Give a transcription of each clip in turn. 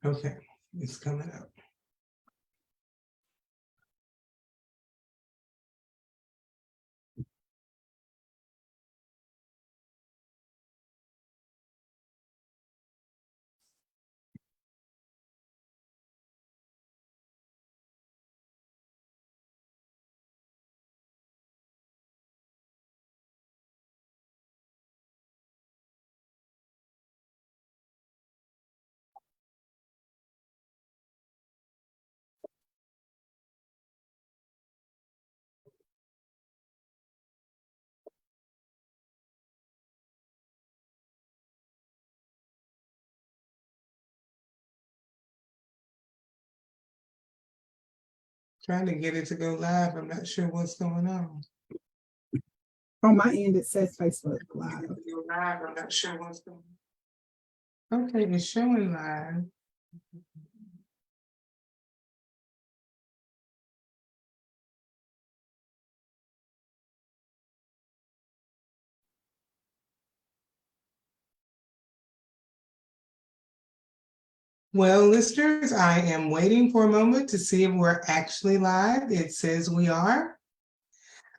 Okay, it's coming up. Trying to get it to go live. I'm not sure what's going on. On my end, it says Facebook Live. Go live. I'm not sure what's going on. Okay, it's showing live. Well, listeners, I am waiting for a moment to see if we're actually live. It says we are.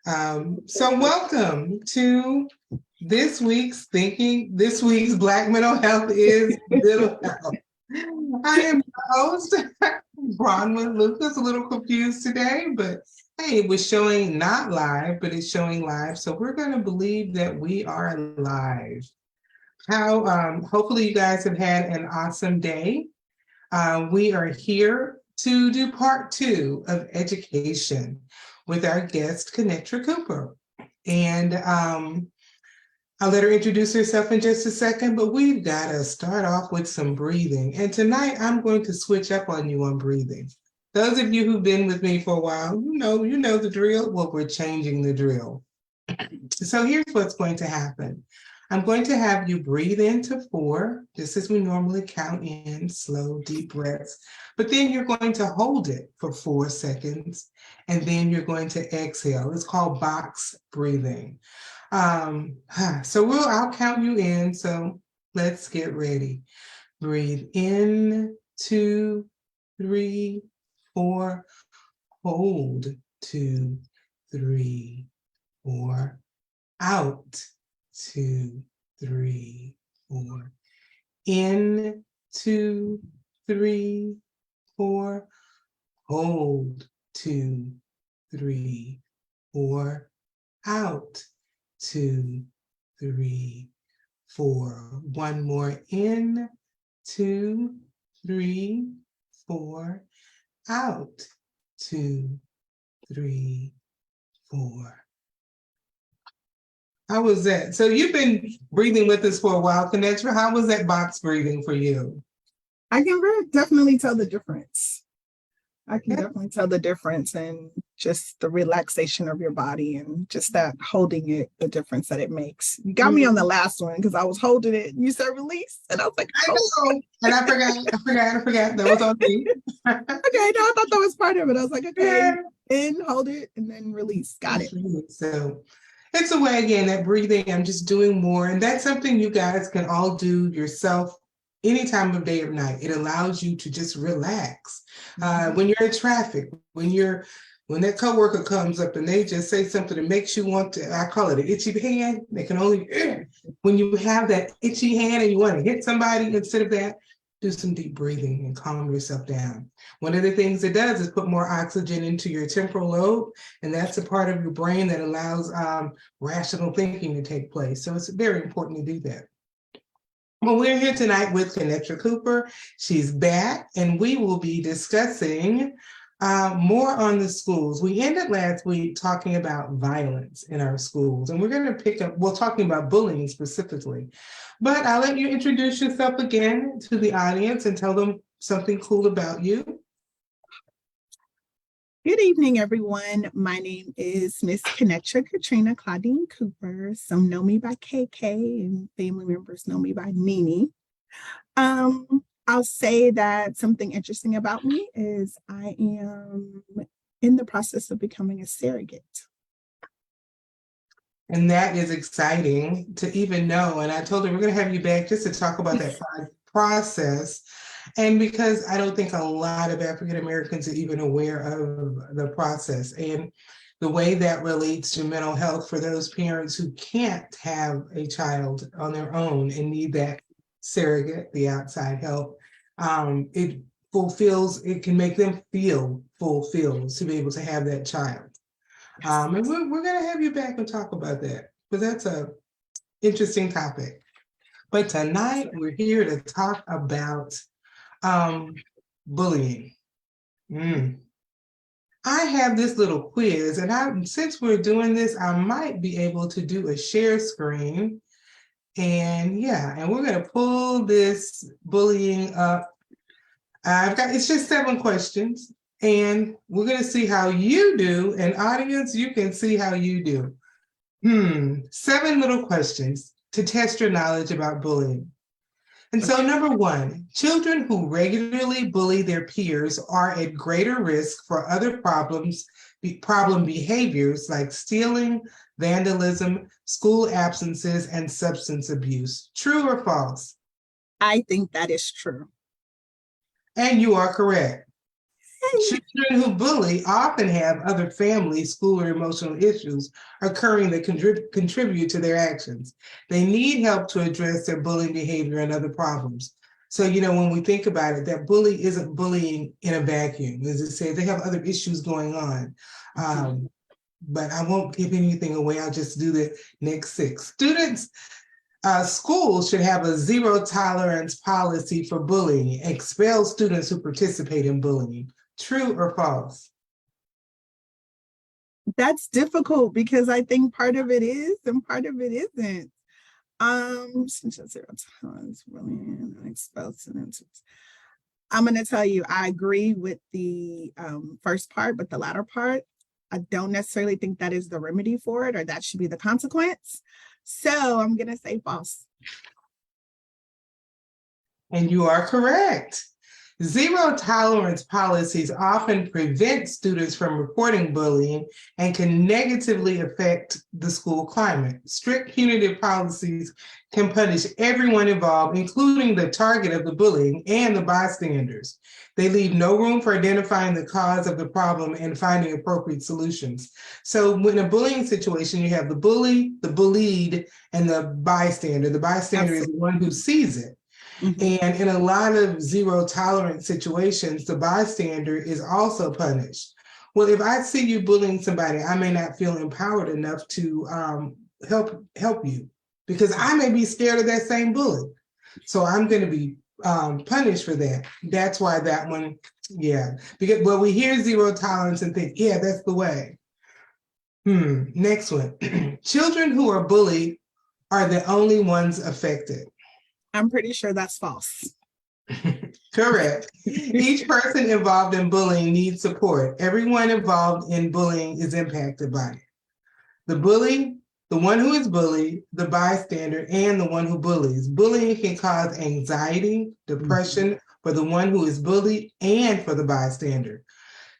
So welcome to this week's Black Mental Health is Mental Health. I am your host, Bronwyn Lucas, a little confused today, but hey, it was showing not live, but it's showing live. So we're going to believe that we are live. Hopefully you guys have had an awesome day. We are here to do part 2 of education with our guest, Kanetra Cooper. And I'll let her introduce herself in just a second, but we've got to start off with some breathing. And tonight I'm going to switch up on you on breathing. Those of you who've been with me for a while, you know the drill. Well, we're changing the drill. So here's what's going to happen. I'm going to have you breathe into 4, just as we normally count in, slow, deep breaths. But then you're going to hold it for 4 seconds, and then you're going to exhale. It's called box breathing. So I'll count you in. So let's get ready. Breathe in, 2, 3, 4. Hold, 2, 3, 4. Out, 2, 3, 4. In, 2, 3, 4. Hold, 2, 3, 4. Out, 2, 3, 4. One more. In, 2, 3, 4. Out, 2, 3, 4. How was that? So you've been breathing with us for a while, Kanetra. How was that box breathing for you? I can definitely tell the difference. I can definitely tell the difference and just the relaxation of your body and just that holding it, the difference that it makes. You got me on the last one because I was holding it and you said release. And I was like, I know. And I forgot. That was on me. Okay, no, I thought that was part of it. I was like, okay, in, hold it, and then release. Got it. So it's a way, again, that breathing, I'm just doing more. And that's something you guys can all do yourself any time of day or night. It allows you to just relax. When you're in traffic, when that coworker comes up and they just say something that makes you want to, I call it an itchy hand. They can only, when you have that itchy hand and you want to hit somebody, instead of that, do some deep breathing and calm yourself down. One of the things it does is put more oxygen into your temporal lobe, and that's a part of your brain that allows rational thinking to take place. So it's very important to do that. Well, we're here tonight with Kanetra Cooper. She's back, and we will be discussing more on the schools. We ended last week talking about violence in our schools, and we're going to pick up, talking about bullying specifically. But I'll let you introduce yourself again to the audience and tell them something cool about you. Good evening, everyone. My name is Miss Kanetra Katrina Claudine Cooper. Some know me by KK and family members know me by Nene. I'll say that something interesting about me is I am in the process of becoming a surrogate. And that is exciting to even know. And I told her we're going to have you back just to talk about that process. And because I don't think a lot of African Americans are even aware of the process and the way that relates to mental health for those parents who can't have a child on their own and need that surrogate, the outside help. It can make them feel fulfilled to be able to have that child. And we're going to have you back and talk about that, because that's a interesting topic. But tonight we're here to talk about bullying. I have this little quiz, and since we're doing this, I might be able to do a share screen. And we're going to pull this bullying up. It's just 7 questions, and we're going to see how you do. And audience, you can see how you do. 7 little questions to test your knowledge about bullying. And so number 1, children who regularly bully their peers are at greater risk for other problem behaviors like stealing, vandalism, school absences, and substance abuse. True or false? I think that is true. And you are correct. Children who bully often have other family, school, or emotional issues occurring that contribute to their actions. They need help to address their bullying behavior and other problems. So, when we think about it, that bully isn't bullying in a vacuum. As it says, they have other issues going on. But I won't give anything away. I'll just do the next 6. Schools should have a zero tolerance policy for bullying. Expel students who participate in bullying. True or false? That's difficult because I think part of it is and part of it isn't. Since zero tolerance, bullying, and expel students. I'm going to tell you, I agree with the first part, but the latter part, I don't necessarily think that is the remedy for it, or that should be the consequence. So I'm going to say false. And you are correct. Zero tolerance policies often prevent students from reporting bullying and can negatively affect the school climate. Strict punitive policies can punish everyone involved, including the target of the bullying and the bystanders. They leave no room for identifying the cause of the problem and finding appropriate solutions. So when a bullying situation, you have the bully, the bullied, and the bystander. The bystander Absolutely. Is the one who sees it. And in a lot of zero tolerance situations, the bystander is also punished. Well, if I see you bullying somebody, I may not feel empowered enough to help you, because I may be scared of that same bully. So I'm going to be punished for that. That's why that one, because we hear zero tolerance and think, that's the way. Next one. Children who are bullied are the only ones affected. I'm pretty sure that's false. Correct. Each person involved in bullying needs support. Everyone involved in bullying is impacted by it. The bully, the one who is bullied, the bystander, and the one who bullies. Bullying can cause anxiety, depression for the one who is bullied and for the bystander.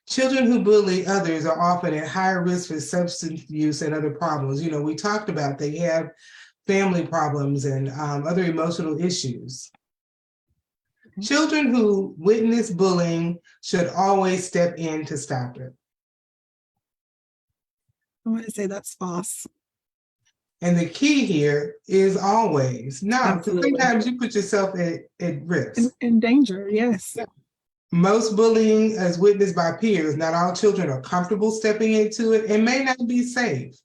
Children who bully others are often at higher risk for substance use and other problems. We talked about they have family problems and other emotional issues. Children who witness bullying should always step in to stop it. I want to say that's false. And the key here is always. No, sometimes you put yourself at risk. In danger, yes. Most bullying is witnessed by peers. Not all children are comfortable stepping into it and may not be safe.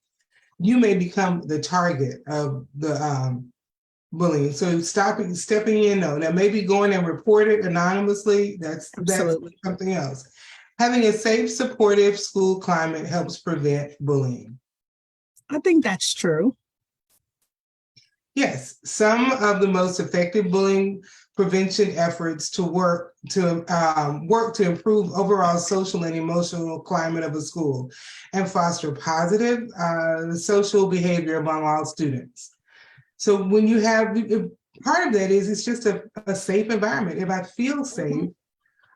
You may become the target of the bullying. So stepping in, though. Now, maybe going and report it anonymously, that's something else. Having a safe, supportive school climate helps prevent bullying. I think that's true. Yes, some of the most effective bullying prevention efforts to work to improve overall social and emotional climate of a school and foster positive social behavior among all students. So when you have, part of that is it's just a safe environment. If I feel safe,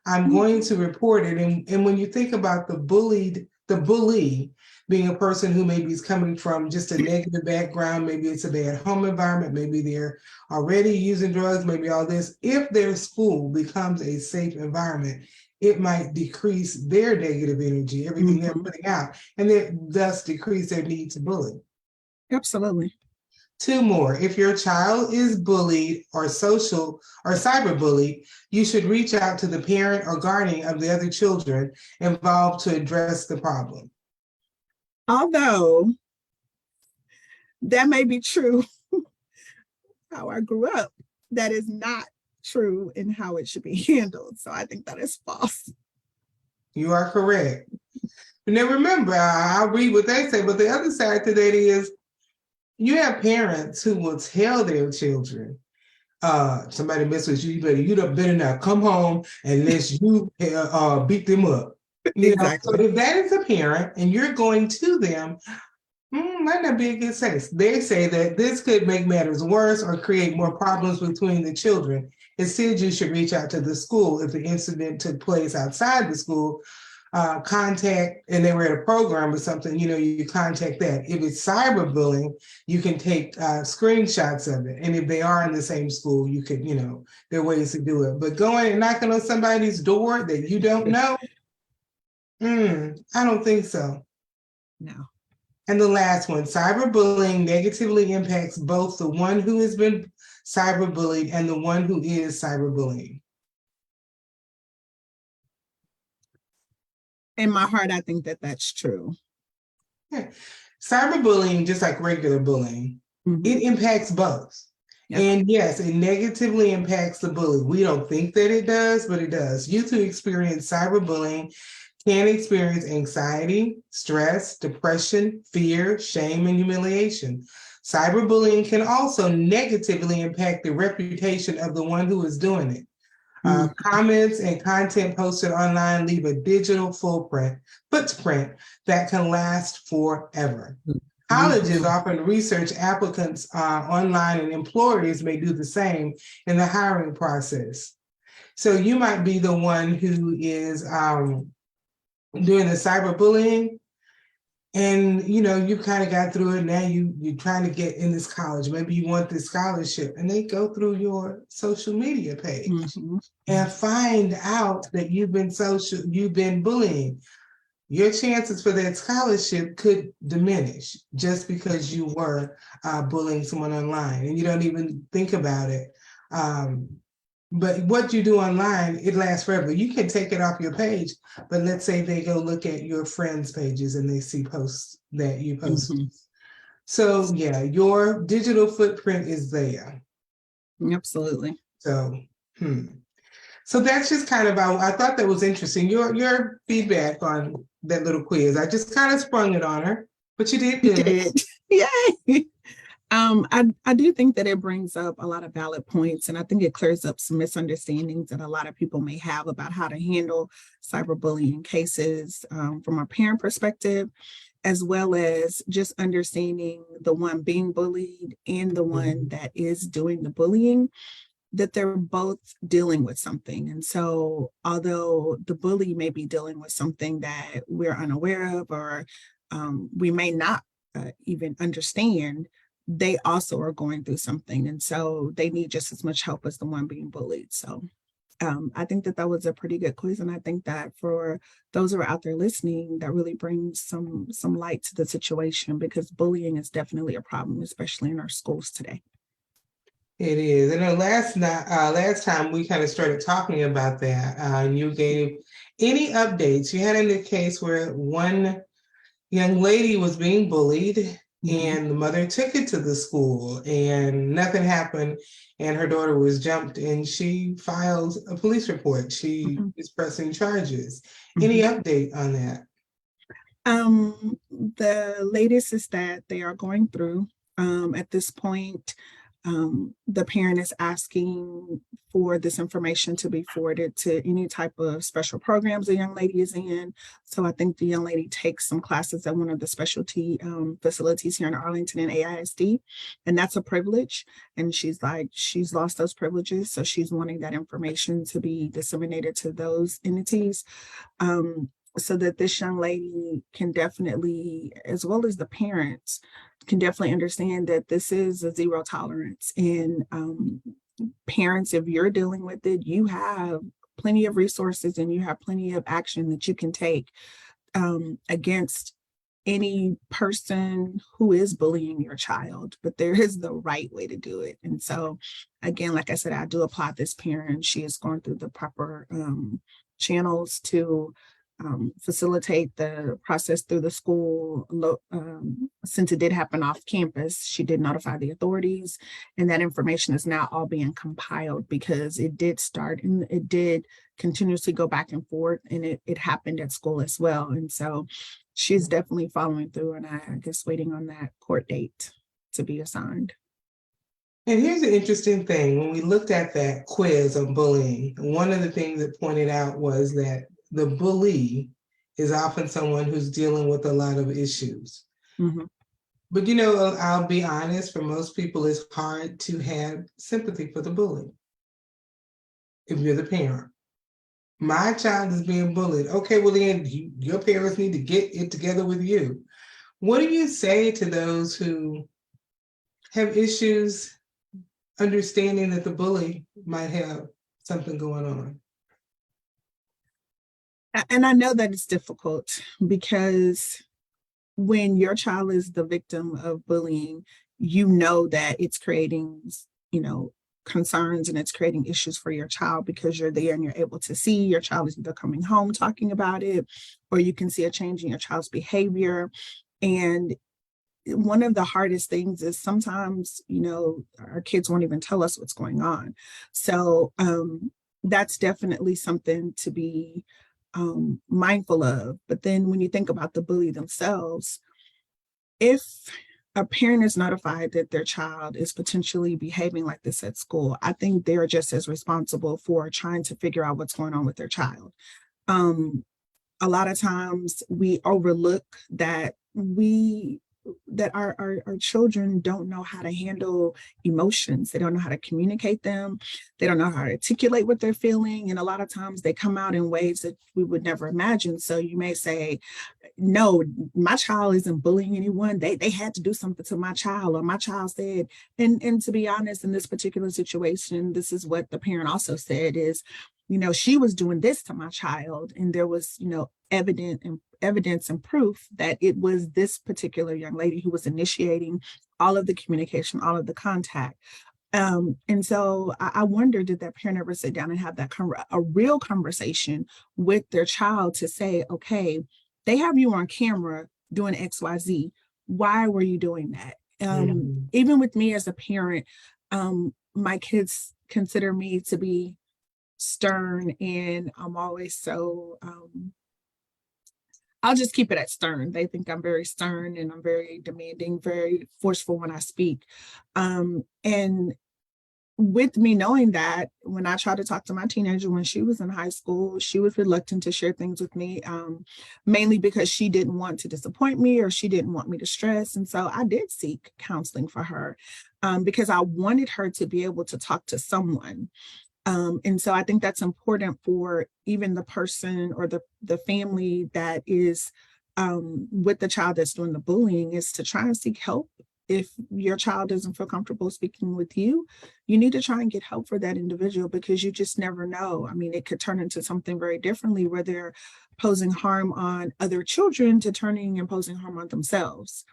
I'm going to report it. And when you think about the bullied the bully being a person who maybe is coming from just a negative background, maybe it's a bad home environment, maybe they're already using drugs, maybe all this. If their school becomes a safe environment, it might decrease their negative energy, everything they're putting out, and thus decrease their need to bully. Absolutely. Two more. If your child is bullied or social or cyberbullied, you should reach out to the parent or guardian of the other children involved to address the problem. Although that may be true how I grew up, that is not true in how it should be handled. So I think that is false. You are correct. And then remember, I'll read what they say, but the other side to that is you have parents who will tell their children, somebody mess with you, you better not come home unless you beat them up. Exactly. So if that is a parent and you're going to them, might not be a good sense. They say that this could make matters worse or create more problems between the children. Instead, you should reach out to the school if the incident took place outside the school. Contact, and they were at a program or something, you contact that. If it's cyberbullying, you can take screenshots of it. And if they are in the same school, you could, there are ways to do it. But going and knocking on somebody's door that you don't know, I don't think so. No. And the last one, cyberbullying negatively impacts both the one who has been cyberbullied and the one who is cyberbullying. In my heart, I think that that's true. Yeah. Cyberbullying, just like regular bullying, it impacts both. Yep. And yes, it negatively impacts the bully. We don't think that it does, but it does. Youth who experience cyberbullying can experience anxiety, stress, depression, fear, shame, and humiliation. Cyberbullying can also negatively impact the reputation of the one who is doing it. Comments and content posted online leave a digital footprint that can last forever. Colleges often research applicants online, and employers may do the same in the hiring process. So you might be the one who is doing the cyberbullying, and you kind of got through it. Now you're trying to get in this college. Maybe you want this scholarship, and they go through your social media page and find out that you've been bullying. Your chances for that scholarship could diminish just because you were bullying someone online, and you don't even think about it. But what you do online, it lasts forever. You can take it off your page, but let's say they go look at your friends' pages and they see posts that you posted. So yeah, your digital footprint is there. Absolutely. So, So that's just kind of, I thought that was interesting. Your feedback on that little quiz. I just kind of sprung it on her, but you did good. You did. Yay. I do think that it brings up a lot of valid points, and I think it clears up some misunderstandings that a lot of people may have about how to handle cyberbullying cases from a parent perspective, as well as just understanding the one being bullied and the one that is doing the bullying, that they're both dealing with something. And so although the bully may be dealing with something that we're unaware of, or we may not even understand, they also are going through something. And so they need just as much help as the one being bullied. So I think that was a pretty good quiz. And I think that for those who are out there listening, that really brings some light to the situation, because bullying is definitely a problem, especially in our schools today. It is. And last time we kind of started talking about that, and you gave any updates. You had a case where one young lady was being bullied, and the mother took it to the school and nothing happened, and her daughter was jumped, and she filed a police report. She is pressing charges. Any update on that? The latest is that they are going through. At this point, the parent is asking for this information to be forwarded to any type of special programs the young lady is in. So I think the young lady takes some classes at one of the specialty facilities here in Arlington and AISD, and that's a privilege. And she's lost those privileges. So she's wanting that information to be disseminated to those entities. so that this young lady can definitely, as well as the parents, can definitely understand that this is a zero tolerance. And parents, if you're dealing with it, you have plenty of resources and you have plenty of action that you can take against any person who is bullying your child, but there is the right way to do it. And so, again, like I said, I do applaud this parent. She is going through the proper channels to facilitate the process through the school. Since it did happen off campus, she did notify the authorities, and that information is now all being compiled because it did start and it did continuously go back and forth, and it happened at school as well. And so she's definitely following through, and I guess waiting on that court date to be assigned. And here's an interesting thing. When we looked at that quiz on bullying, one of the things that pointed out was that the bully is often someone who's dealing with a lot of issues. Mhm. But I'll be honest, for most people, it's hard to have sympathy for the bully if you're the parent. My child is being bullied. Okay, well then your parents need to get it together with you. What do you say to those who have issues understanding that the bully might have something going on? And I know that it's difficult because when your child is the victim of bullying, you know that it's creating, you know, concerns and it's creating issues for your child because you're there and you're able to see your child is either coming home talking about it, or you can see a change in your child's behavior. And one of the hardest things is sometimes, you know, our kids won't even tell us what's going on. So that's definitely something to be mindful of. But then when you think about the bully themselves, if a parent is notified that their child is potentially behaving like this at school, I think they're just as responsible for trying to figure out what's going on with their child. A lot of times we overlook that our children don't know how to handle emotions. They don't know how to communicate them. They don't know how to articulate what they're feeling. And a lot of times they come out in ways that we would never imagine. So you may say, no, my child isn't bullying anyone. They had to do something to my child, or my child said, and to be honest, in this particular situation, this is what the parent also said is, you know, she was doing this to my child. And there was, you know, evidence and proof that it was this particular young lady who was initiating all of the communication, all of the contact. And so I wonder, did that parent ever sit down and have that a real conversation with their child to say, okay, they have you on camera doing XYZ. Why were you doing that? Even with me as a parent, my kids consider me to be stern, and I'm always so I'll just keep it at stern. They think I'm very stern and I'm very demanding, very forceful when I speak. And with me knowing that, when I tried to talk to my teenager when she was in high school, she was reluctant to share things with me, mainly because she didn't want to disappoint me or she didn't want me to stress. And so I did seek counseling for her because I wanted her to be able to talk to someone. And so I think that's important for even the person or the family that is with the child that's doing the bullying, is to try and seek help. If your child doesn't feel comfortable speaking with you, you need to try and get help for that individual, because you just never know. I mean, it could turn into something very differently where they're posing harm on other children to turning and posing harm on themselves.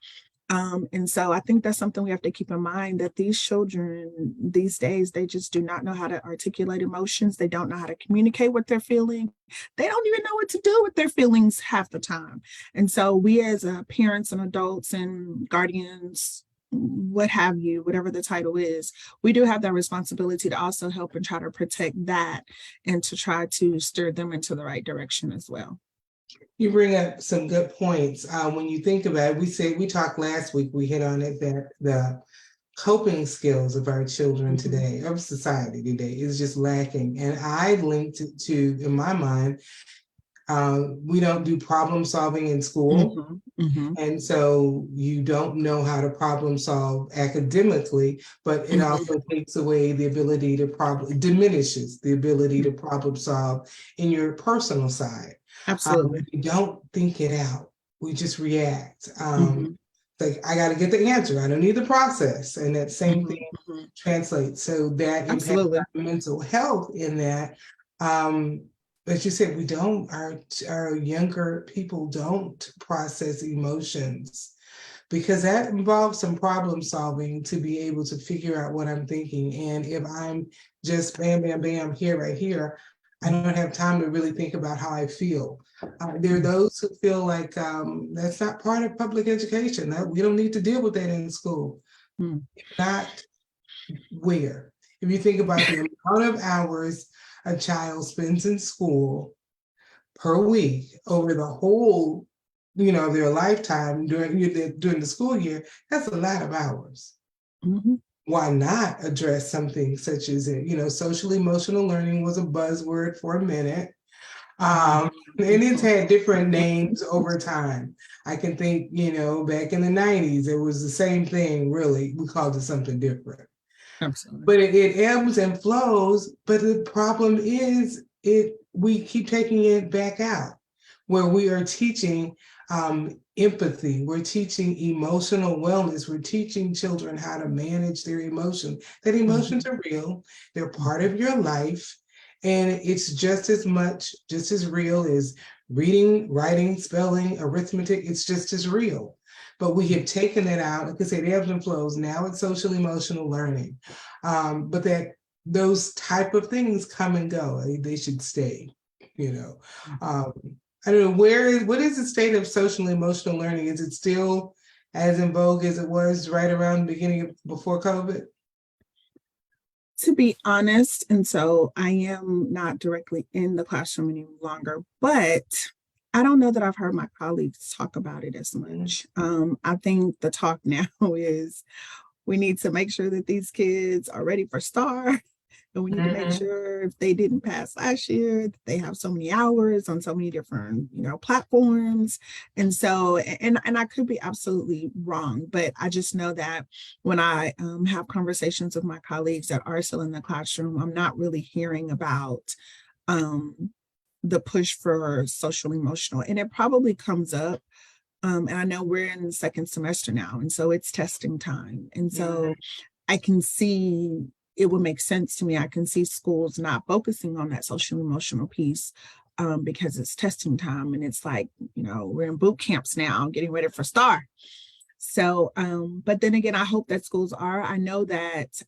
And so I think that's something we have to keep in mind, that these children these days, they just do not know how to articulate emotions. They don't know how to communicate what they're feeling. They don't even know what to do with their feelings half the time. And so we as parents and adults and guardians, what have you, whatever the title is, we do have that responsibility to also help and try to protect that and to try to steer them into the right direction as well. You bring up some good points. When you think about it, we talked last week, we hit on it, that the coping skills of our children today, of society today, is just lacking. And I linked it to, in my mind, we don't do problem solving in school. And so you don't know how to problem solve academically, but it also takes away the ability to diminishes the ability to problem solve in your personal side. Absolutely. We don't think it out. We just react. Mhm, Like, I got to get the answer. I don't need the process. And that same mhm, thing mhm. translates. So that impacts Absolutely. our mental health in that. As you said, we don't, our younger people don't process emotions because that involves some problem solving to be able to figure out what I'm thinking. And if I'm just bam, bam, bam, here, right here, I don't have time to really think about how I feel. There are those who feel like that's not part of public education. That we don't need to deal with that in school. Mm, Not where. If you think about the amount of hours a child spends in school per week over the whole, their lifetime during the school year, that's a lot of hours. mhm. Why not address something such as social emotional learning was a buzzword for a minute. Mhm. And it's had different names over time. I can think, back in the 90s, it was the same thing, really. We called it something different. Absolutely. But it ebbs and flows. But the problem is we keep taking it back out where we are teaching empathy, we're teaching emotional wellness, we're teaching children how to manage their emotions. That emotions Mhm, are real, they're part of your life, and it's just as much, just as real as reading, writing, spelling, arithmetic. It's just as real. But we have taken it out, like I said, ebbs and flows. Now it's social emotional learning. But that those type of things come and go. They should stay, you know. mhm. Um, I don't know what is the state of social emotional learning? Is it still as in vogue as it was right around the beginning of before COVID? To be honest, and so I am not directly in the classroom any longer, but I don't know that I've heard my colleagues talk about it as much. I think the talk now is we need to make sure that these kids are ready for STAR. And we need to make Mm-hmm. sure if they didn't pass last year, that they have so many hours on so many different, platforms. And so, and I could be absolutely wrong, but I just know that when I have conversations with my colleagues that are still in the classroom, I'm not really hearing about um, the push for social emotional. And it probably comes up. And I know we're in the second semester now, and so it's testing time. And so I can see it would make sense to me. I can see schools not focusing on that social emotional piece because it's testing time and it's like, we're in boot camps now, getting ready for STAR. So, but then again, I hope that schools are. I know that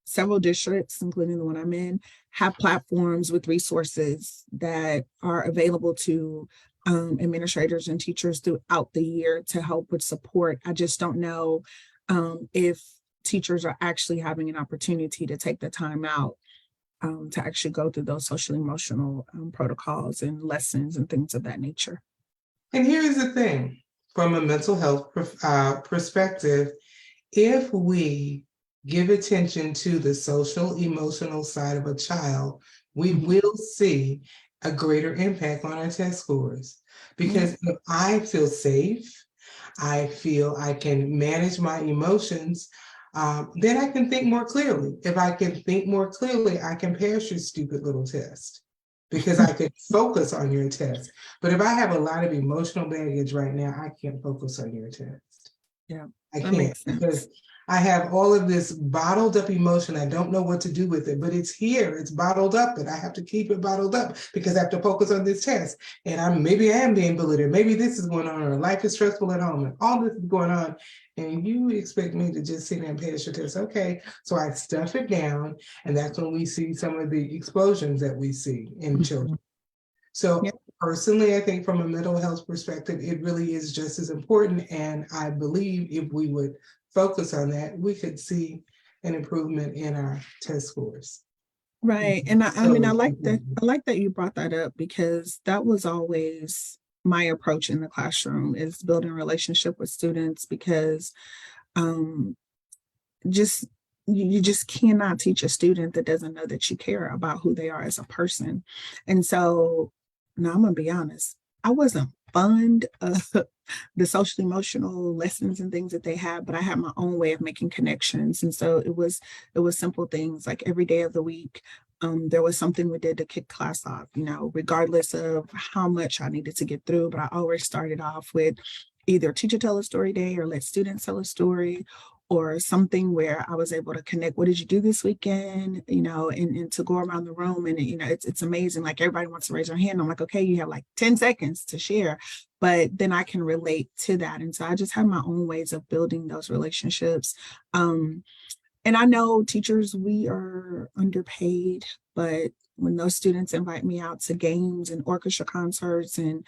several districts, including the one I'm in, have platforms with resources that are available to administrators and teachers throughout the year to help with support. I just don't know if teachers are actually having an opportunity to take the time out to actually go through those social emotional protocols and lessons and things of that nature. And here's the thing, from a mental health perspective, if we give attention to the social emotional side of a child, we Mhm. will see a greater impact on our test scores. Yeah. Because if I feel safe, I feel I can manage my emotions, then I can think more clearly. If I can think more clearly, I can pass your stupid little test because I could focus on your test. But if I have a lot of emotional baggage right now, I can't focus on your test. Yeah, I that can't makes because sense. I have all of this bottled up emotion. I don't know what to do with it, but it's here. It's bottled up, and I have to keep it bottled up because I have to focus on this test. And maybe I am being bullied, or maybe this is going on, or life is stressful at home, and all this is going on. And you expect me to just sit there and pass your test? Okay, so I stuff it down, and that's when we see some of the explosions that we see in children. Mhm. Yeah, So personally, I think from a mental health perspective, it really is just as important. And I believe if we would focus on that, we could see an improvement in our test scores. right. And I mean, I So like that. I like that you brought that up because that was always my approach in the classroom is building a relationship with students because um, just you just cannot teach a student that doesn't know that you care about who they are as a person. And so now I'm gonna be honest, I wasn't fond of the social emotional lessons and things that they had, but I had my own way of making connections. And so it was simple things like every day of the week. There was something we did to kick class off, regardless of how much I needed to get through. But I always started off with either teacher tell a story day or let students tell a story, or something where I was able to connect. What did you do this weekend? And to go around the room, and it's amazing. Like, everybody wants to raise their hand. I'm like, okay, you have like 10 seconds to share, but then I can relate to that. And so I just have my own ways of building those relationships. And I know teachers, we are underpaid, but when those students invite me out to games and orchestra concerts and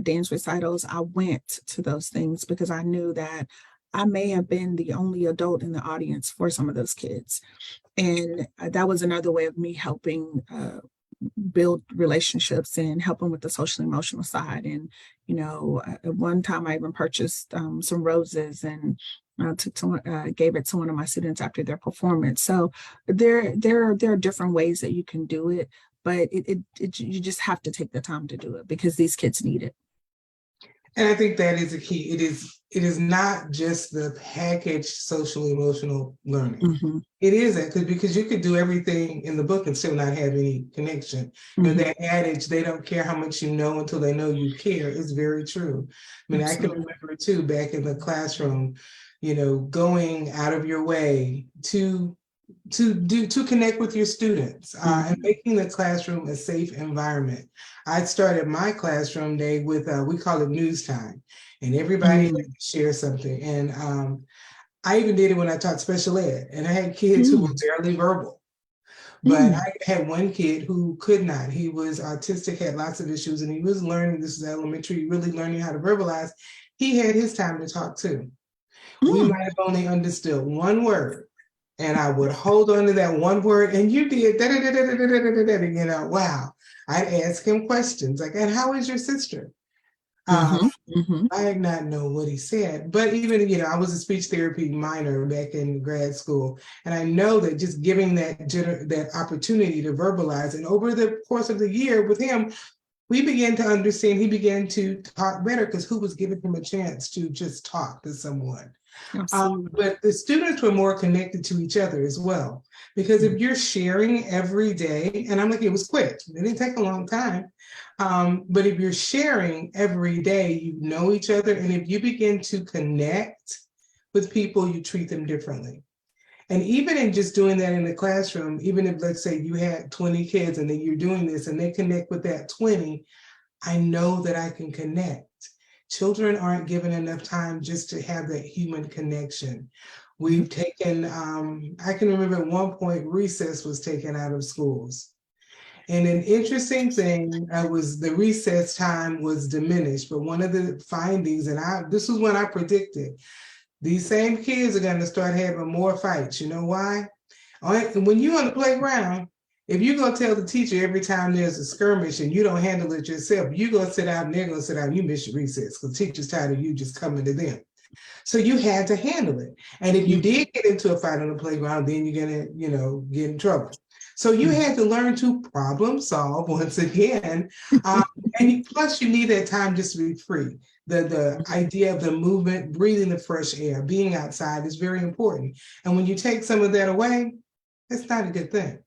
dance recitals, I went to those things because I knew that I may have been the only adult in the audience for some of those kids. And that was another way of me helping build relationships and helping with the social emotional side. And, at one time I even purchased some roses and gave it to one of my students after their performance. So there are different ways that you can do it, but you just have to take the time to do it because these kids need it. And I think that is a key. It is not just the packaged social emotional learning. Mm-hmm. It isn't, because you could do everything in the book and still not have any connection. Mm-hmm. That adage, they don't care how much you know until they know you care, is very true. I mean, absolutely. I can remember too, back in the classroom, going out of your way to connect with your students and making the classroom a safe environment. I started my classroom day with we call it news time, and everybody had to share something. And I even did it when I taught special ed, and I had kids who were barely verbal. But I had one kid who could not. He was autistic, had lots of issues, and he was learning, this is elementary, really learning how to verbalize. He had his time to talk too. We might have only understood one word, and I would hold on to that one word, and you did wow. I'd ask him questions like, and how is your sister? I did not know what he said, but even, I was a speech therapy minor back in grad school, and I know that just giving that opportunity to verbalize, and over the course of the year with him, we began to understand, he began to talk better because who was giving him a chance to just talk to someone. But the students were more connected to each other as well, because if you're sharing every day, and I'm like, it was quick, it didn't take a long time. But if you're sharing every day, you know each other. And if you begin to connect with people, you treat them differently. And even in just doing that in the classroom, even if, let's say, you had 20 kids and then you're doing this and they connect with that 20, I know that I can connect. Children aren't given enough time just to have that human connection. We've taken, I can remember at one point recess was taken out of schools. And an interesting thing was the recess time was diminished. But one of the findings, and this was when I predicted, these same kids are going to start having more fights. You know why? When you're on the playground, if you're going to tell the teacher every time there's a skirmish and you don't handle it yourself, you're going to sit out and they're going to sit out and you miss your recess because the teacher's tired of you just coming to them. So you had to handle it. And if you did get into a fight on the playground, then you're going to, get in trouble. So you had to learn to problem solve once again. And plus you need that time just to be free. The idea of the movement, breathing the fresh air, being outside is very important. And when you take some of that away, it's not a good thing.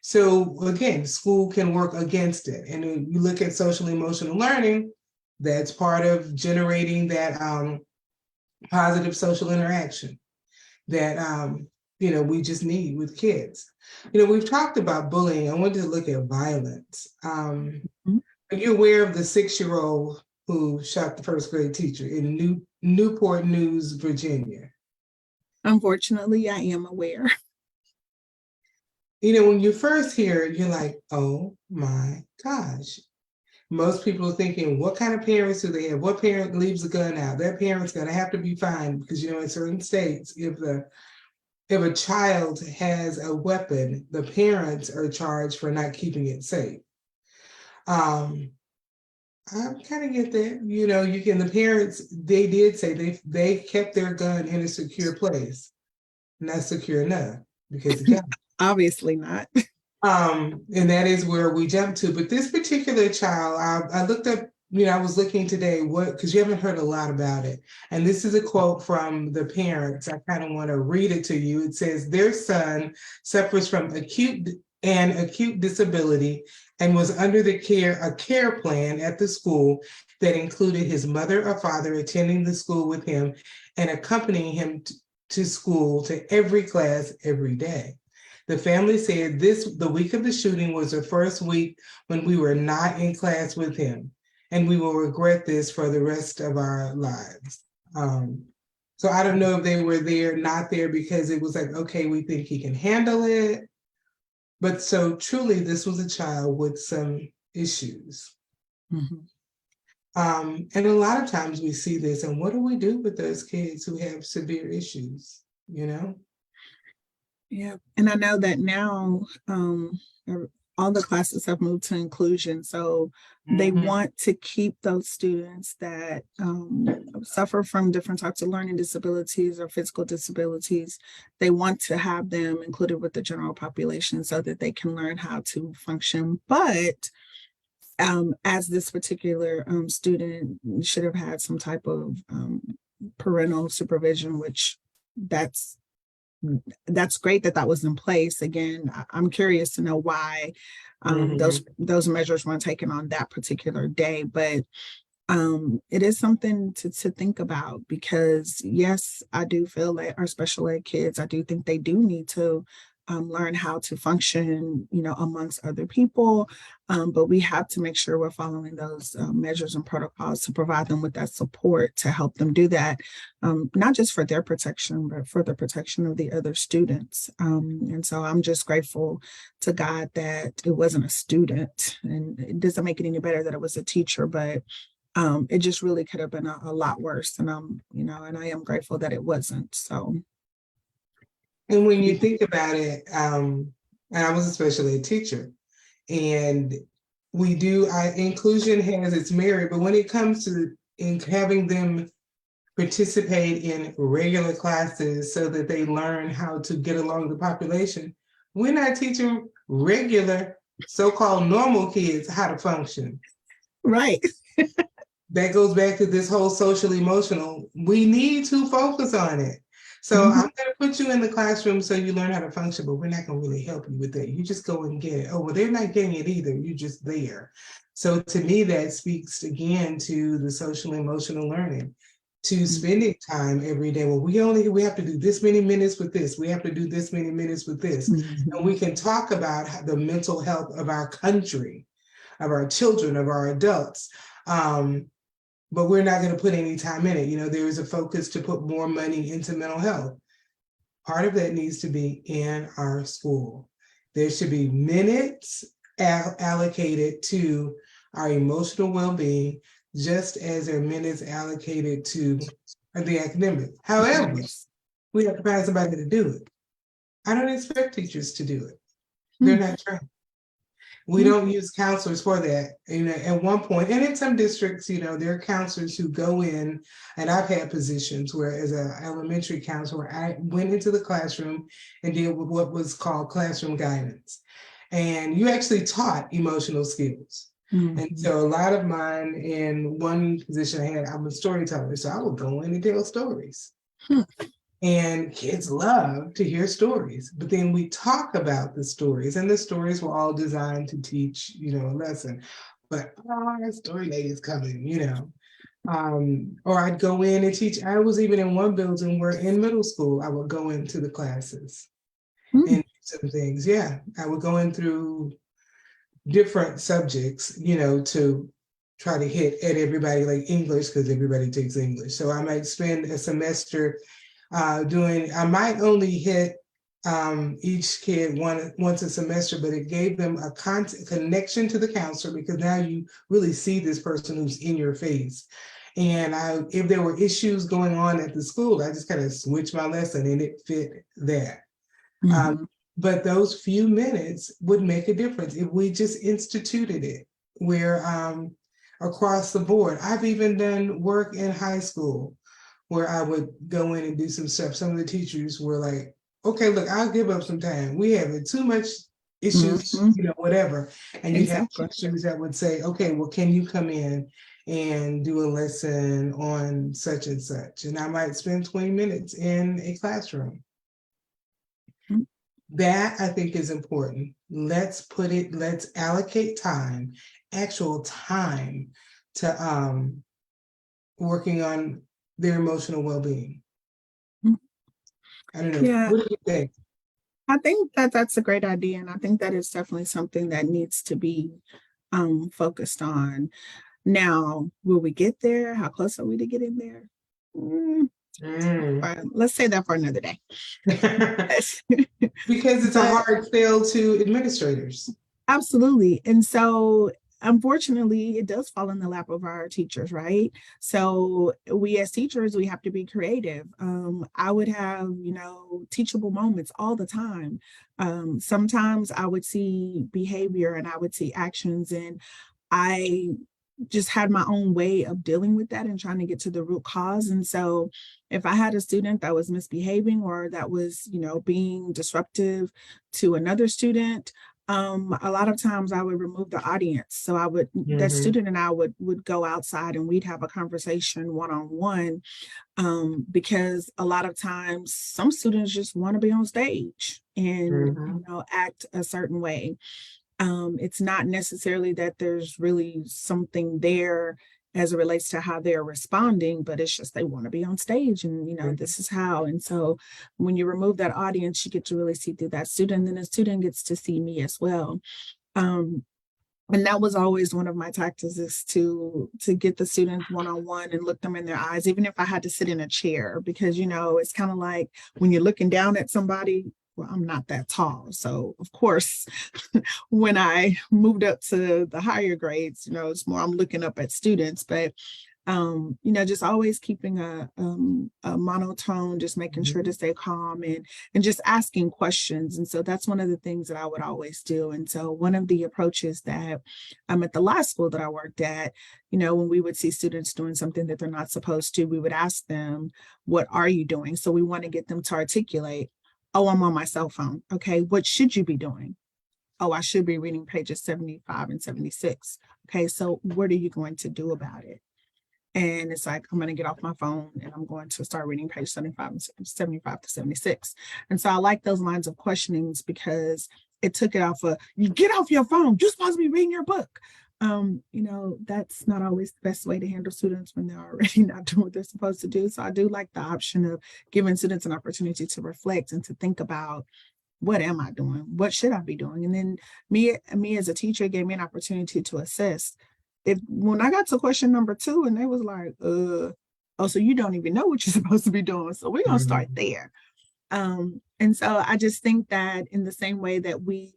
So again, school can work against it. And when you look at social emotional learning, that's part of generating that positive social interaction that we just need with kids. We've talked about bullying. I wanted to look at violence. Are you aware of the 6-year-old who shot the first grade teacher in Newport News, Virginia? Unfortunately, I am aware. When you first hear it, you're like, oh my gosh. Most people are thinking, what kind of parents do they have? What parent leaves a gun out? Their parent's going to have to be fined because, in certain states, if a child has a weapon, the parents are charged for not keeping it safe. I kind of get that. The parents, they did say they kept their gun in a secure place. Not secure enough because the gun. Obviously not. And that is where we jump to. But this particular child, I looked up, I was looking today, because you haven't heard a lot about it. And this is a quote from the parents. I kind of want to read it to you. It says, their son suffers from acute and acute disability and was under a care plan at the school that included his mother or father attending the school with him and accompanying him to school to every class every day. The family said the week of the shooting was the first week when we were not in class with him, and we will regret this for the rest of our lives. So I don't know if they were not there because it was like, okay, we think he can handle it. But so truly, this was a child with some issues. Mhm. And a lot of times we see this, and what do we do with those kids who have severe issues, you know? Yeah, and I know that now all the classes have moved to inclusion, so they Mhm. want to keep those students that suffer from different types of learning disabilities or physical disabilities. They want to have them included with the general population so that they can learn how to function. But as this particular student should have had some type of parental supervision, which that's great that that was in place. Again, I'm curious to know why those measures weren't taken on that particular day, but it is something to think about because yes, I do feel like our special ed kids, I do think they do need to learn how to function, amongst other people. But we have to make sure we're following those measures and protocols to provide them with that support to help them do that, not just for their protection, but for the protection of the other students. And so I'm just grateful to God that it wasn't a student, and it doesn't make it any better that it was a teacher, but it just really could have been a lot worse. And and I am grateful that it wasn't. So. And when you think about it, and I was especially a teacher, and inclusion has its merit, but when it comes to having them participate in regular classes so that they learn how to get along with the population, we're not teaching regular, so-called normal kids how to function. Right. That goes back to this whole social emotional. We need to focus on it. So I'm going to put you in the classroom so you learn how to function, but we're not going to really help you with that. You just go and get it. Oh, well, they're not getting it either. You're just there. So to me, that speaks again to the social emotional learning, to spending time every day. Well, we have to do this many minutes with this. We have to do this many minutes with this. And we can talk about the mental health of our country, of our children, of our adults. But we're not going to put any time in it. There is a focus to put more money into mental health. Part of that needs to be in our school. There should be minutes allocated to our emotional well-being, just as there are minutes allocated to the academic. However, we have to find somebody to do it. I don't expect teachers to do it. They're not trained. We don't use counselors for that. At one point, and in some districts, there are counselors who go in, and I've had positions where, as an elementary counselor, I went into the classroom and did what was called classroom guidance. And you actually taught emotional skills. And so a lot of mine, in one position I had, I'm a storyteller, so I would go in and tell stories. And kids love to hear stories, but then we talk about the stories, and the stories were all designed to teach, a lesson. But story lady's coming, or I'd go in and teach. I was even in one building where in middle school, I would go into the classes and do some things. Yeah, I would go in through different subjects, to try to hit at everybody, like English, because everybody takes English. So I might spend a semester I might only hit each kid once a semester, but it gave them a connection to the counselor, because now you really see this person who's in your face. And if there were issues going on at the school, I just kind of switched my lesson and it fit that. But those few minutes would make a difference if we just instituted it where across the board. I've even done work in high school where I would go in and do some stuff. Some of the teachers were like, okay, look, I'll give up some time. We have too much issues, whatever. And you have teachers that would say, okay, well, can you come in and do a lesson on such and such? And I might spend 20 minutes in a classroom. That I think is important. Let's allocate time, actual time to working on their emotional well-being. Mm. I don't know. Yeah, What do you think? I think that that's a great idea. And I think that is definitely something that needs to be focused on. Now, will we get there? How close are we to getting there? Mm, Mm. let's say that for another day. Because it's a But hard sell to administrators. absolutely. And so, unfortunately, it does fall in the lap of our teachers, right? So, we as teachers, we have to be creative. I would have, teachable moments all the time. Sometimes I would see behavior and I would see actions, and I just had my own way of dealing with that and trying to get to the root cause. And so if I had a student that was misbehaving or that was, being disruptive to another student, a lot of times I would remove the audience. So that student and I would go outside and we'd have a conversation one-on-one, because a lot of times some students just want to be on stage and, act a certain way. It's not necessarily that there's really something there as it relates to how they're responding, but it's just they want to be on stage and, this is how. And so when you remove that audience, you get to really see through that student, then the student gets to see me as well. And that was always one of my tactics, is to get the students one-on-one and look them in their eyes, even if I had to sit in a chair, because it's kind of like when you're looking down at somebody. Well, I'm not that tall, so of course when I moved up to the higher grades, it's more I'm looking up at students. But just always keeping a monotone, just making sure to stay calm and just asking questions. And so that's one of the things that I would always do. And so one of the approaches that at the last school that I worked at, when we would see students doing something that they're not supposed to, we would ask them, what are you doing? So we want to get them to articulate, oh, I'm on my cell phone. Okay, what should you be doing? Oh, I should be reading pages 75 and 76. Okay, so what are you going to do about it? And it's like, I'm going to get off my phone and I'm going to start reading page 75 and 75 to 76. And so I like those lines of questionings because it took it off of, you get off your phone, you're supposed to be reading your book. That's not always the best way to handle students when they're already not doing what they're supposed to do. So I do like the option of giving students an opportunity to reflect and to think about, what am I doing? What should I be doing? And then me as a teacher gave me an opportunity to assess. When I got to question number 2 and they was like, oh, so you don't even know what you're supposed to be doing. So we're going to start there. And so I just think that in the same way that we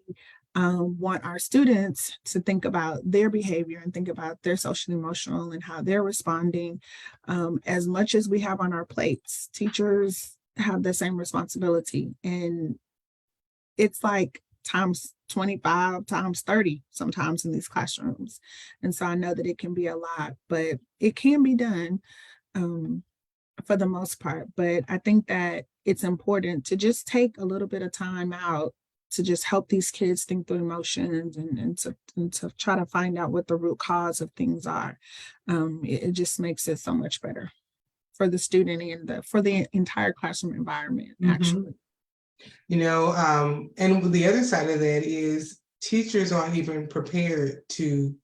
want our students to think about their behavior and think about their social emotional and how they're responding, as much as we have on our plates, teachers have the same responsibility. And it's like times 25 times 30 sometimes in these classrooms. And so I know that it can be a lot, but it can be done for the most part. But I think that it's important to just take a little bit of time out to just help these kids think through emotions and to try to find out what the root cause of things are. It just makes it so much better for the student and for the entire classroom environment, actually. And the other side of that is teachers aren't even prepared to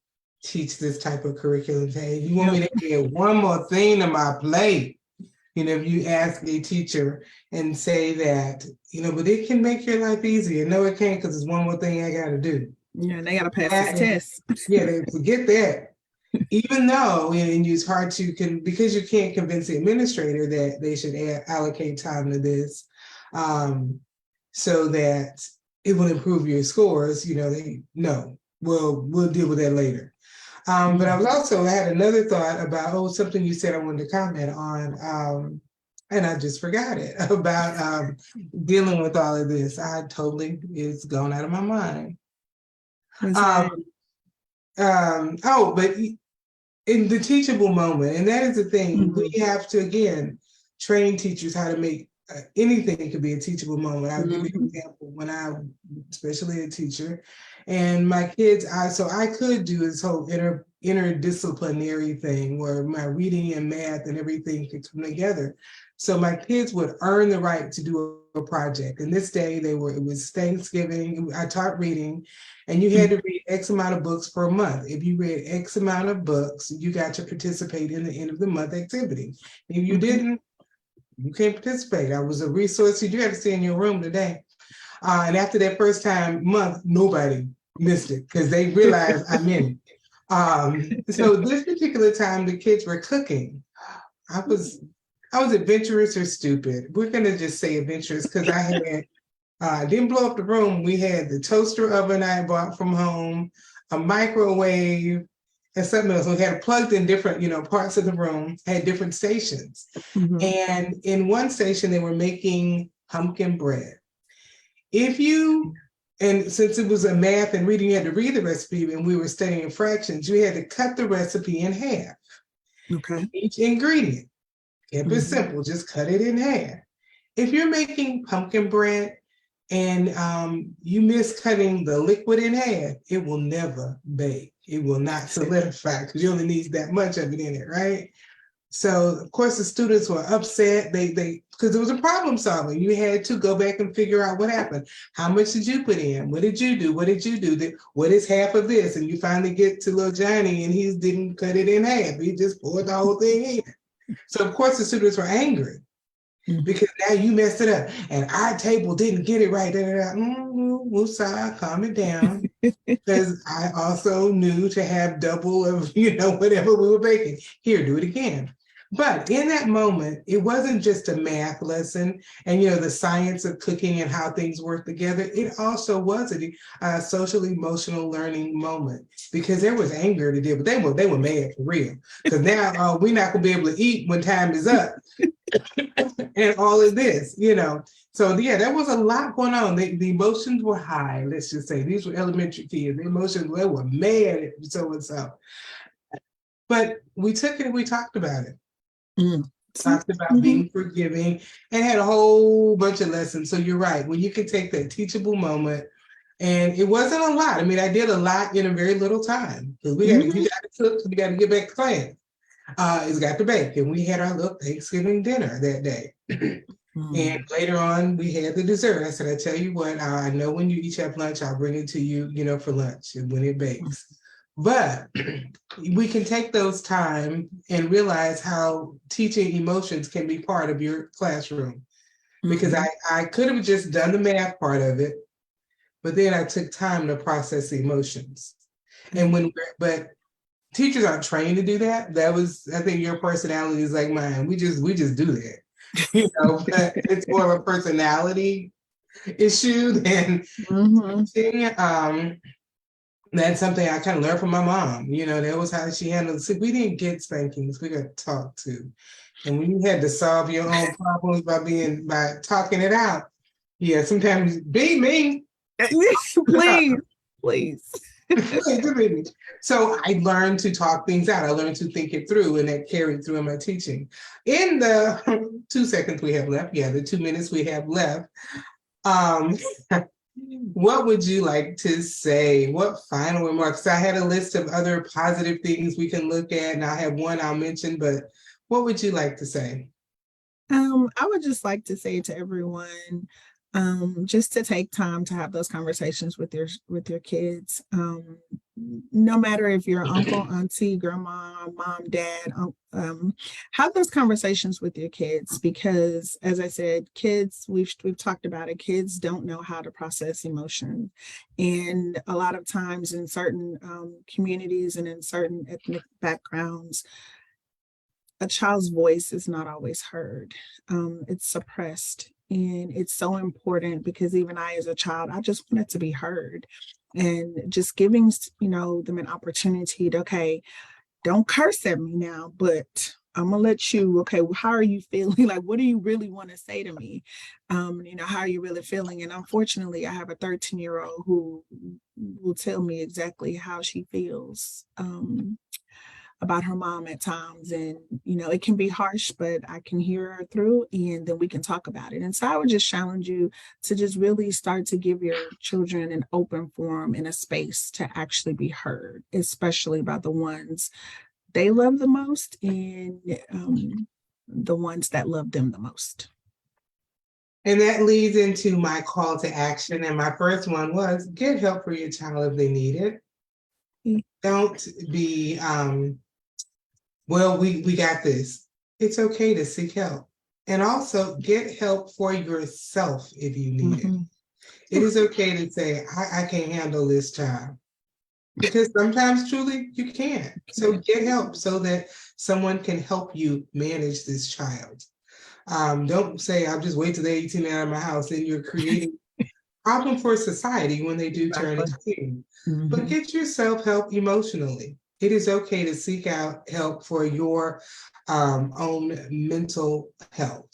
teach this type of curriculum. Hey, you want me to add one more thing to my plate? If you ask a teacher and say that, but it can make your life easier. No, it can't, because it's one more thing I got to do. Yeah, they got to pass this test. Yeah, they forget that. Even though, and it's hard to, because you can't convince the administrator that they should allocate time to this, so that it will improve your scores. We'll deal with that later. But I was also had another thought about something you said I wanted to comment on, and I just forgot it about dealing with all of this. It's gone out of my mind. But in the teachable moment, and that is the thing, we have to again train teachers how to make anything could be a teachable moment. I'll give you an example. When especially a teacher, and my kids, I could do this whole interdisciplinary thing where my reading and math and everything could come together. So my kids would earn the right to do a project. And this day it was Thanksgiving. I taught reading, and you had to read X amount of books per month. If you read X amount of books, you got to participate in the end of the month activity. If you didn't, you can't participate. I was a resource you do have to stay in your room today. And after that first month, nobody missed it because they realized I meant it. So this particular time, the kids were cooking. I was adventurous or stupid. We're gonna just say adventurous because I didn't blow up the room. We had the toaster oven I bought from home, a microwave, and something else. We had it plugged in different, parts of the room, had different stations. And in one station, they were making pumpkin bread. And since it was a math and reading, you had to read the recipe, and we were studying fractions, you had to cut the recipe in half. Okay. Each ingredient. Keep it simple, just cut it in half. If you're making pumpkin bread and you miss cutting the liquid in half, it will never bake. It will not solidify because you only need that much of it in it, right? So of course the students were upset. They because it was a problem solving. You had to go back and figure out what happened. How much did you put in? What did you do? What did you do? What is half of this? And you finally get to little Johnny, and he didn't cut it in half. He just poured the whole thing in. So of course the students were angry because now you messed it up, and our table didn't get it right. Woosah, calm it down. Because I also knew to have double of, whatever we were baking. Here, do it again. But in that moment, it wasn't just a math lesson and, the science of cooking and how things work together. It also was a social emotional learning moment because there was anger to deal with. They were mad for real because now we're not going to be able to eat when time is up and all of this, So yeah, there was a lot going on. The emotions were high. Let's just say these were elementary kids. The emotions, they were mad at so and so. But we took it and we talked about it. Talked about being forgiving and had a whole bunch of lessons. So you're right. When you can take that teachable moment, and it wasn't a lot. I mean, I did a lot in a very little time because you got to cook, we got to get back to class. It's got to bake, and we had our little Thanksgiving dinner that day. And later on, we had the dessert. I said, I tell you what, I know when you each have lunch, I'll bring it to you, for lunch and when it bakes. But we can take those time and realize how teaching emotions can be part of your classroom. Because I could have just done the math part of it, but then I took time to process the emotions. But teachers aren't trained to do that. I think your personality is like mine. We just do that. But it's more of a personality issue than teaching. That's something I kind of learned from my mom. That was how she handled it. We didn't get spankings, we got talked to. And when you had to solve your own problems by talking it out, yeah, sometimes be me. Please. So I learned to talk things out. I learned to think it through, and that carried through in my teaching. In the 2 seconds we have left, the 2 minutes we have left, what would you like to say? What final remarks? I had a list of other positive things we can look at, and I have one I'll mention, but what would you like to say? I would just like to say to everyone, just to take time to have those conversations with your kids. No matter if you're uncle, auntie, grandma, mom, dad, have those conversations with your kids because, as I said, kids, we've talked about it. Kids don't know how to process emotion, and a lot of times in certain communities and in certain ethnic backgrounds, a child's voice is not always heard. It's suppressed. And it's so important because even I, as a child, I just wanted to be heard, and just giving, them an opportunity to, okay, don't curse at me now, but I'm gonna let you, okay, well, how are you feeling? Like, what do you really want to say to me? How are you really feeling? And unfortunately, I have a 13-year-old who will tell me exactly how she feels about her mom at times. And, it can be harsh, but I can hear her through and then we can talk about it. And so I would just challenge you to just really start to give your children an open forum and a space to actually be heard, especially about the ones they love the most and the ones that love them the most. And that leads into my call to action. And my first one was get help for your child if they need it. Don't be, well, we got this. It's okay to seek help. And also get help for yourself if you need it. It is okay to say, I can't handle this child. Because sometimes truly you can't. So get help so that someone can help you manage this child. Don't say, I'll just wait till they're 18 out of my house, and you're creating problem for society when they do turn 18. But get yourself help emotionally. It is okay to seek out help for your own mental health.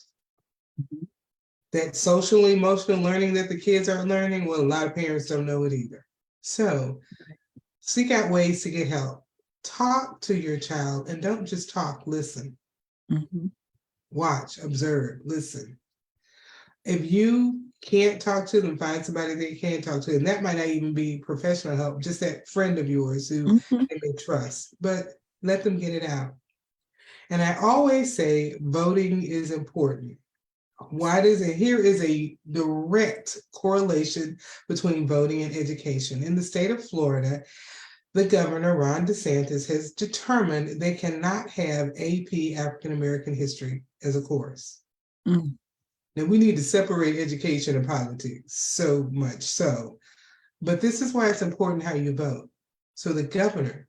That social emotional learning that the kids are learning, well, a lot of parents don't know it either. So seek out ways to get help. Talk to your child, and don't just talk, listen. Watch, observe, listen. If you can't talk to them, find somebody that you can talk to. And that might not even be professional help, just that friend of yours who they may trust, but let them get it out. And I always say voting is important. Why does it? Here is a direct correlation between voting and education. In the state of Florida, the governor, Ron DeSantis, has determined they cannot have AP African American history as a course. Now, we need to separate education and politics, so much so. But this is why it's important how you vote. So the governor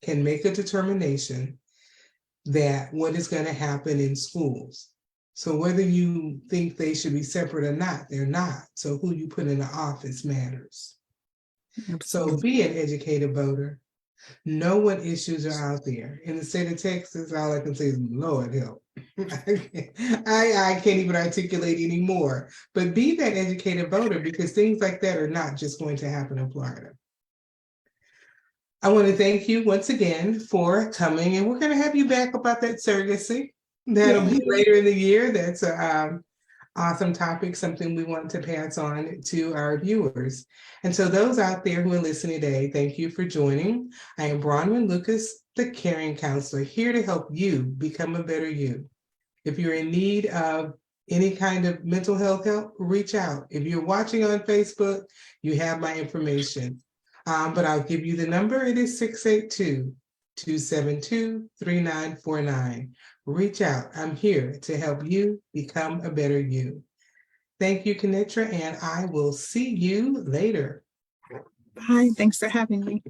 can make a determination that what is going to happen in schools. So whether you think they should be separate or not, they're not. So who you put in the office matters. So be an educated voter. Know what issues are out there. In the state of Texas, all I can say is, Lord help. I can't even articulate anymore. But be that educated voter, because things like that are not just going to happen in Florida. I want to thank you once again for coming, and we're going to have you back about that surrogacy. That'll be later in the year. That's an awesome topic, something we want to pass on to our viewers. And so those out there who are listening today, thank you for joining. I am Bronwyn Lucas, the Caring Counselor, here to help you become a better you. If you're in need of any kind of mental health help, reach out. If you're watching on Facebook, you have my information. But I'll give you the number. It is 682-272-3949. Reach out. I'm here to help you become a better you. Thank you, Kanetra, and I will see you later. Bye. Thanks for having me.